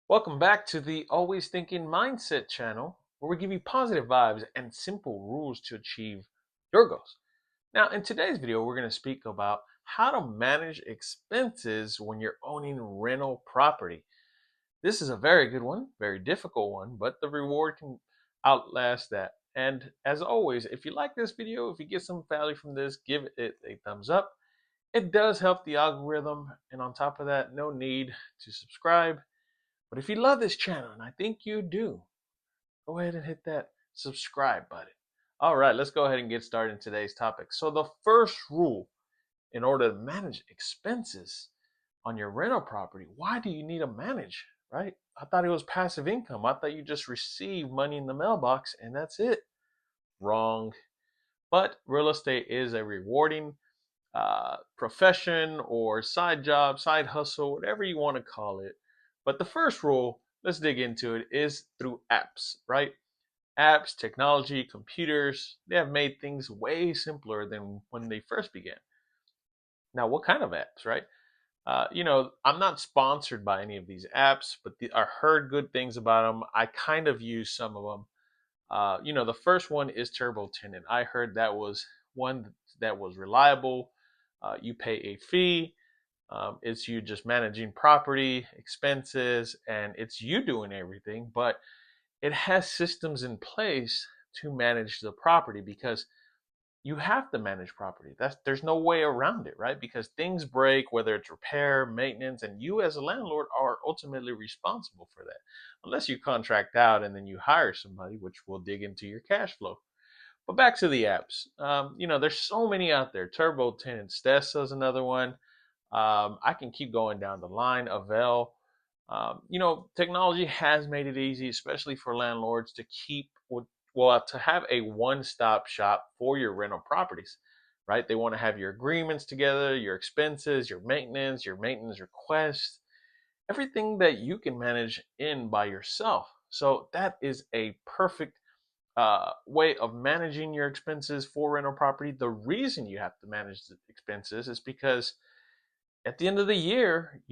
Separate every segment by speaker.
Speaker 1: Welcome back to the Always Thinking Mindset channel, where we give you positive vibes and simple rules to achieve your goals. Now, in today's video, we're going to speak about how to manage expenses when you're owning rental property. This is a very good one, very difficult one, but the reward can outlast that. And as always, if you like this video, if you get some value from this, give it a thumbs up. It does help the algorithm. And on top of that, no need to subscribe. But if you love this channel, and I think you do, go ahead and hit that subscribe button. All right, let's go ahead and get started in today's topic. So the first rule in order to manage expenses on your rental property, why do you need to manage, right? I thought it was passive income. I thought you just receive money in the mailbox and that's it. Wrong. But real estate is a rewarding profession or side job, side hustle, whatever you want to call it. But the first rule, let's dig into it, is through apps, right? Apps, technology, computers, they have made things way simpler than when they first began. Now, what kind of apps, right? I'm not sponsored by any of these apps, but I heard good things about them. I kind of use some of them. The first one is Turbo Tenant. I heard that was one that was reliable. You pay a fee. It's you just managing property, expenses, and it's you doing everything. But it has systems in place to manage the property because you have to manage property. There's no way around it, right? Because things break, whether it's repair, maintenance, and you as a landlord are ultimately responsible for that. Unless you contract out and then you hire somebody, which will dig into your cash flow. But back to the apps. There's so many out there. Turbo Tenant, Stessa is another one. I can keep going down the line. Avail. Technology has made it easy, especially for landlords, to to have a one-stop shop for your rental properties, right? They want to have your agreements together, your expenses, your maintenance requests, everything that you can manage in by yourself. So that is a perfect way of managing your expenses for rental property. The reason you have to manage the expenses is because at the end of the year,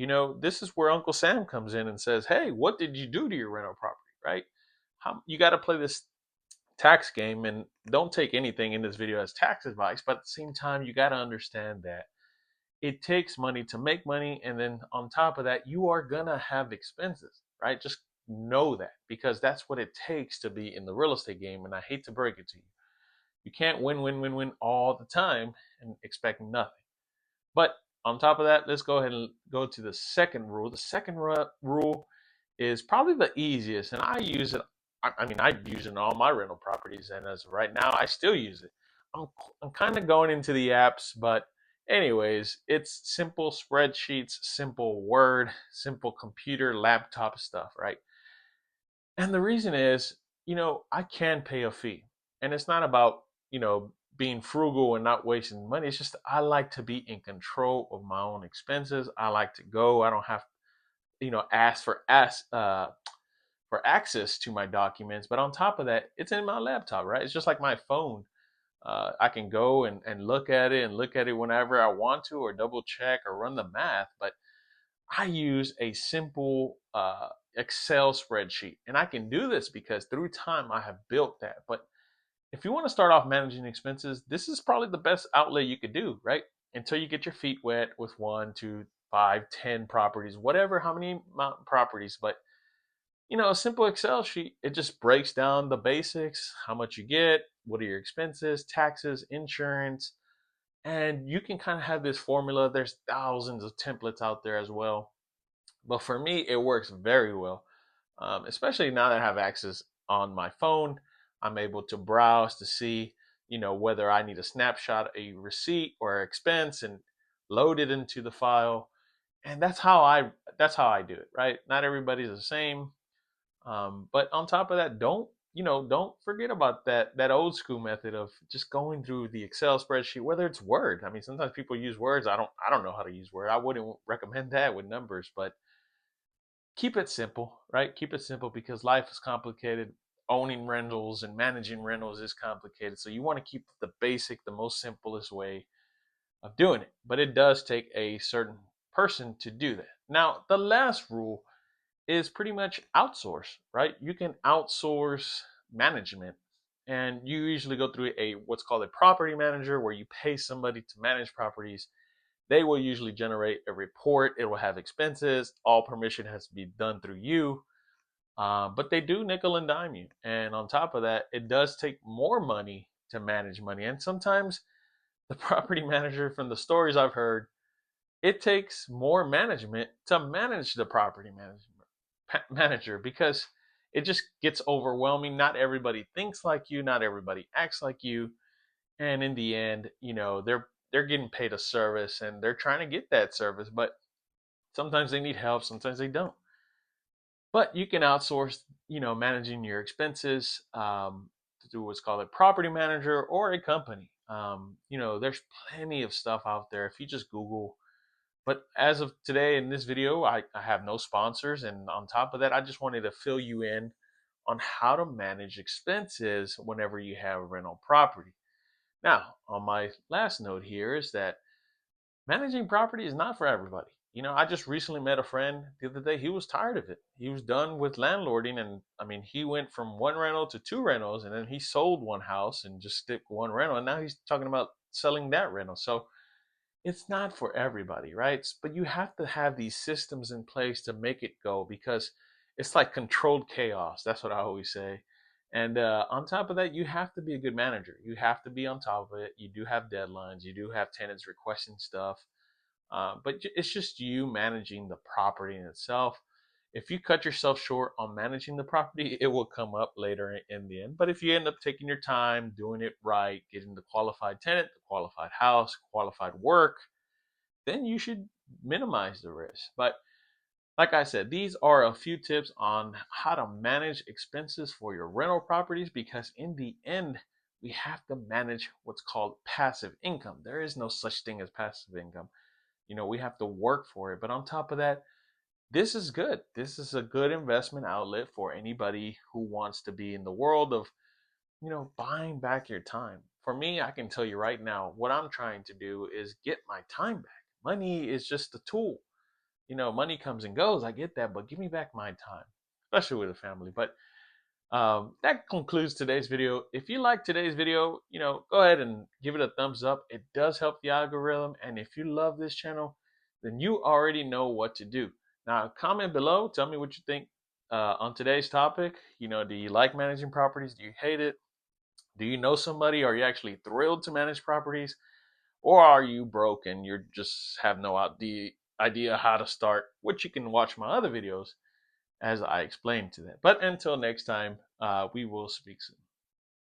Speaker 1: this is where Uncle Sam comes in and says, "Hey, what did you do to your rental property?" Right? You got to play this tax game, and don't take anything in this video as tax advice. But at the same time, you got to understand that it takes money to make money, and then on top of that, you are gonna have expenses, right? Just know that because that's what it takes to be in the real estate game. And I hate to break it to you, you can't win all the time and expect nothing. But on top of that, let's go ahead and go to the second rule. The second rule is probably the easiest, and I use it. I use it in all my rental properties, and as of right now, I still use it. I'm, I'm kind of going into the apps, but anyways, it's simple spreadsheets, simple Word, simple computer, laptop stuff, right? And the reason is, I can pay a fee. And it's not about, being frugal and not wasting money. It's just I like to be in control of my own expenses. I like to go. I don't have, ask for access to my documents. But on top of that, it's in my laptop, right? It's just like my phone. I can go and look at it whenever I want to, or double check or run the math. But I use a simple Excel spreadsheet. And I can do this because through time I have built that. But if you want to start off managing expenses, this is probably the best outlay you could do, right? Until you get your feet wet with one, two, five, 10 properties, whatever, how many properties. But a simple Excel sheet, it just breaks down the basics, how much you get, what are your expenses, taxes, insurance, and you can kind of have this formula. There's thousands of templates out there as well. But for me, it works very well, especially now that I have access on my phone. I'm able to browse to see, whether I need a snapshot, a receipt, or expense, and load it into the file. And that's how I do it, right? Not everybody's the same, but on top of that, don't forget about that old school method of just going through the Excel spreadsheet, whether it's Word. I mean, sometimes people use words. I don't know how to use Word. I wouldn't recommend that with numbers, but keep it simple, right? Keep it simple because life is complicated. Owning rentals and managing rentals is complicated. So you want to keep the basic, the most simplest way of doing it. But it does take a certain person to do that. Now, the last rule is pretty much outsource, right? You can outsource management, and you usually go through a what's called a property manager, where you pay somebody to manage properties. They will usually generate a report. It will have expenses. All permission has to be done through you. But they do nickel and dime you. And on top of that, it does take more money to manage money. And sometimes the property manager, from the stories I've heard, it takes more management to manage the property manager, because it just gets overwhelming. Not everybody thinks like you, not everybody acts like you. And in the end, they're getting paid a service and they're trying to get that service, but sometimes they need help, sometimes they don't. But you can outsource, managing your expenses, through what's called a property manager or a company. There's plenty of stuff out there if you just Google. But as of today in this video, I have no sponsors. And on top of that, I just wanted to fill you in on how to manage expenses whenever you have a rental property. Now, on my last note here is that managing property is not for everybody. I just recently met a friend the other day. He was tired of it. He was done with landlording. And I mean, he went from one rental to two rentals, and then he sold one house and just stick one rental. And now he's talking about selling that rental. So it's not for everybody, right? But you have to have these systems in place to make it go, because it's like controlled chaos. That's what I always say. And on top of that, you have to be a good manager. You have to be on top of it. You do have deadlines. You do have tenants requesting stuff. But it's just you managing the property in itself. If you cut yourself short on managing the property, it will come up later in the end. But if you end up taking your time, doing it right, getting the qualified tenant, the qualified house, qualified work, then you should minimize the risk. But like I said, these are a few tips on how to manage expenses for your rental properties, because in the end, we have to manage what's called passive income. There is no such thing as passive income. We have to work for it. But on top of that, this is good. This is a good investment outlet for anybody who wants to be in the world of, buying back your time. For me, I can tell you right now, what I'm trying to do is get my time back. Money is just a tool. Money comes and goes. I get that, but give me back my time, especially with a family. But that concludes today's video. If you like today's video, go ahead and give it a thumbs up. It does help the algorithm. And if you love this channel, then you already know what to do. Now, comment below. Tell me what you think on today's topic. Do you like managing properties? Do you hate it? Do you know somebody? Are you actually thrilled to manage properties? Or are you broke and you just have no idea how to start? Which you can watch my other videos as I explain to that. But until next time, we will speak soon.